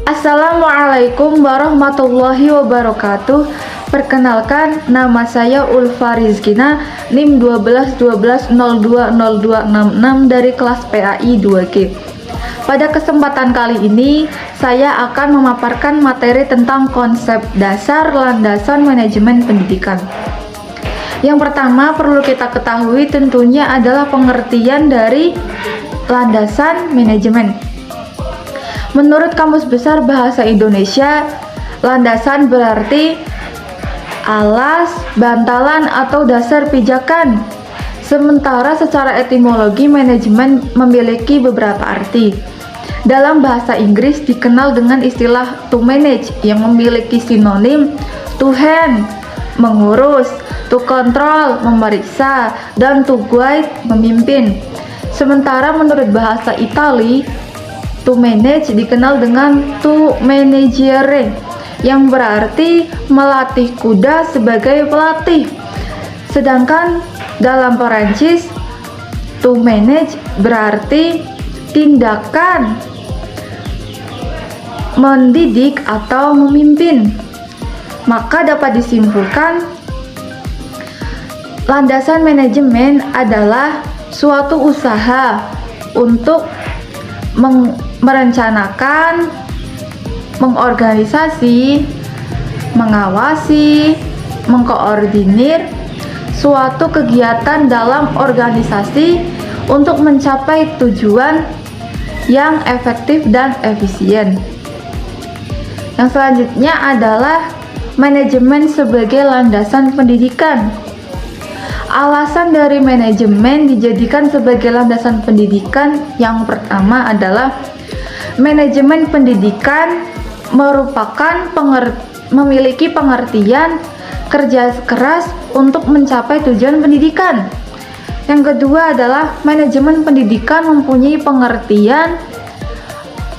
Assalamualaikum warahmatullahi wabarakatuh. Perkenalkan, nama saya Ulfa Rizkina, NIM 1212020266 dari kelas PAI 2G. Pada kesempatan kali ini, saya akan memaparkan materi tentang konsep dasar landasan manajemen pendidikan. Yang pertama perlu kita ketahui tentunya adalah pengertian dari landasan manajemen. Menurut Kamus Besar Bahasa Indonesia, landasan berarti alas, bantalan, atau dasar pijakan. Sementara secara etimologi manajemen memiliki beberapa arti. Dalam bahasa Inggris dikenal dengan istilah to manage yang memiliki sinonim to hand, mengurus, to control, memeriksa, dan to guide, memimpin. Sementara menurut bahasa Itali, to manage dikenal dengan to managere yang berarti melatih kuda sebagai pelatih. Sedangkan dalam Perancis, to manage berarti tindakan mendidik atau memimpin. Maka dapat disimpulkan, landasan manajemen adalah suatu usaha untuk merencanakan, mengorganisasi, mengawasi, mengkoordinir suatu kegiatan dalam organisasi untuk mencapai tujuan yang efektif dan efisien. Yang selanjutnya adalah manajemen sebagai landasan pendidikan. Alasan dari manajemen dijadikan sebagai landasan pendidikan yang pertama adalah manajemen pendidikan merupakan memiliki pengertian kerja keras untuk mencapai tujuan pendidikan. Yang kedua adalah manajemen pendidikan mempunyai pengertian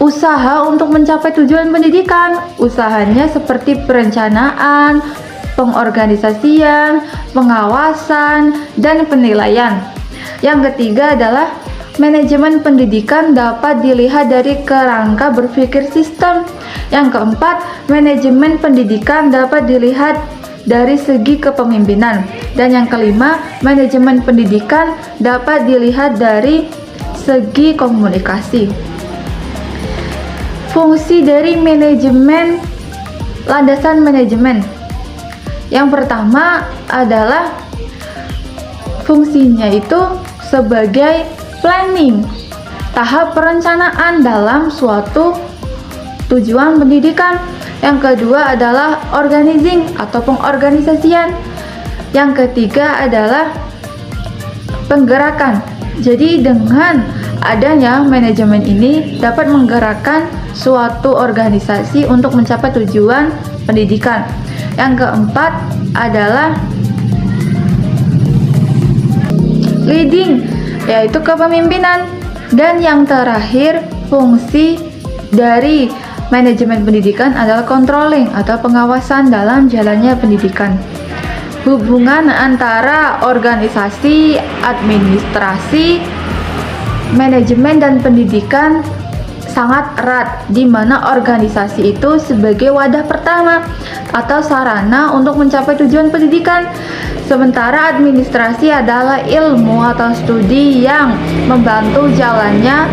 usaha untuk mencapai tujuan pendidikan. Usahanya seperti perencanaan, pengorganisasian, pengawasan, dan penilaian. Yang ketiga adalah manajemen pendidikan dapat dilihat dari kerangka berpikir sistem. Yang keempat, manajemen pendidikan dapat dilihat dari segi kepemimpinan. Dan yang kelima, manajemen pendidikan dapat dilihat dari segi komunikasi. Fungsi dari manajemen, landasan manajemen. Yang pertama adalah fungsinya itu sebagai planning, tahap perencanaan dalam suatu tujuan pendidikan. Yang kedua adalah organizing atau pengorganisasian. Yang ketiga adalah penggerakan. Jadi dengan adanya manajemen ini dapat menggerakkan suatu organisasi untuk mencapai tujuan pendidikan. Yang keempat adalah leading, yaitu kepemimpinan. Dan yang terakhir, fungsi dari manajemen pendidikan adalah controlling atau pengawasan dalam jalannya pendidikan. Hubungan antara organisasi, administrasi, manajemen, dan pendidikan sangat erat, di mana organisasi itu sebagai wadah pertama atau sarana untuk mencapai tujuan pendidikan. Sementara administrasi adalah ilmu atau studi yang membantu jalannya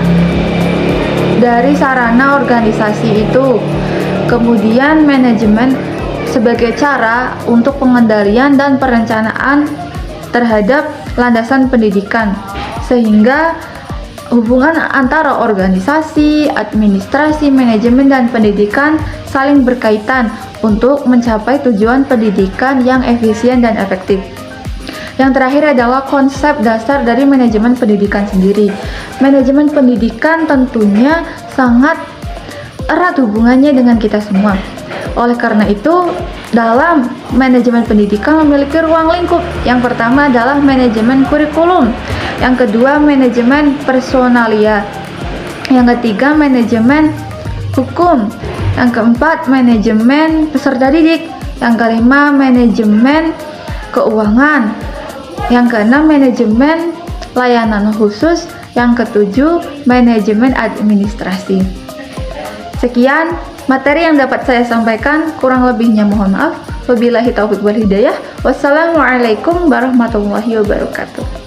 dari sarana organisasi itu. Kemudian manajemen sebagai cara untuk pengendalian dan perencanaan terhadap landasan pendidikan, sehingga hubungan antara organisasi, administrasi, manajemen, dan pendidikan saling berkaitan untuk mencapai tujuan pendidikan yang efisien dan efektif. Yang terakhir adalah konsep dasar dari manajemen pendidikan sendiri. Manajemen pendidikan tentunya sangat erat hubungannya dengan kita semua. Oleh karena itu, dalam manajemen pendidikan memiliki ruang lingkup. Yang pertama adalah manajemen kurikulum. Yang kedua, manajemen personalia. Yang ketiga, manajemen hukum. Yang keempat, manajemen peserta didik. Yang kelima, manajemen keuangan. Yang keenam, manajemen layanan khusus. Yang ketujuh, manajemen administrasi. Sekian, Materi yang dapat saya sampaikan kurang lebihnya mohon maaf. Wabillahi taufiq wal hidayah. Wassalamualaikum warahmatullahi wabarakatuh.